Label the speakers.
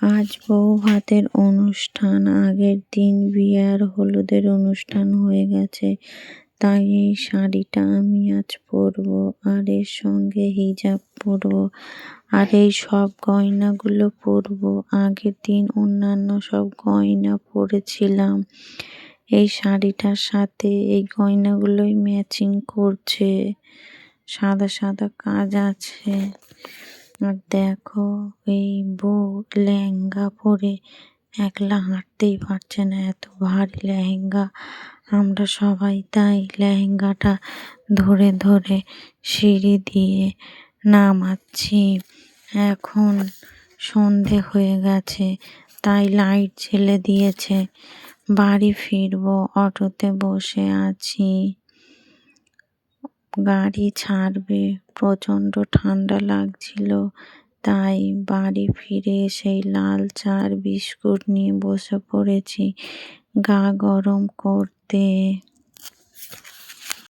Speaker 1: আজ বউ ভাতের অনুষ্ঠান, আগের দিন বিয়ে আর হলুদের অনুষ্ঠান হয়ে গেছে, তাই এই শাড়িটা আমি আজ পরবো আর এর সঙ্গে হিজাব পরবো আর এই সব গয়নাগুলো পরবো। আগের দিন অন্যান্য সব গয়না পরেছিলাম, এই শাড়িটার সাথে এই গয়নাগুলোই ম্যাচিং করছে, সাদা সাদা কাজ আছে। আর দেখো এই বউ লেহেঙ্গা পরে একলা হাঁটতেই পারছে না, এত ভারী লেহেঙ্গা। আমরা সবাই তাই লেহেঙ্গাটা ধরে ধরে সিঁড়ি দিয়ে নামাচ্ছি। এখন সন্ধে হয়ে গেছে, তাই লাইট জ্বেলে দিয়েছে। বাড়ি ফিরবো, অটোতে বসে আছি, গাড়ি ছাড়বে। প্রচণ্ড ঠান্ডা লাগছিল, তাই বাড়ি ফিরে সেই লাল চা আর বিস্কুট নিয়ে বসে পড়েছি গা গরম করতে।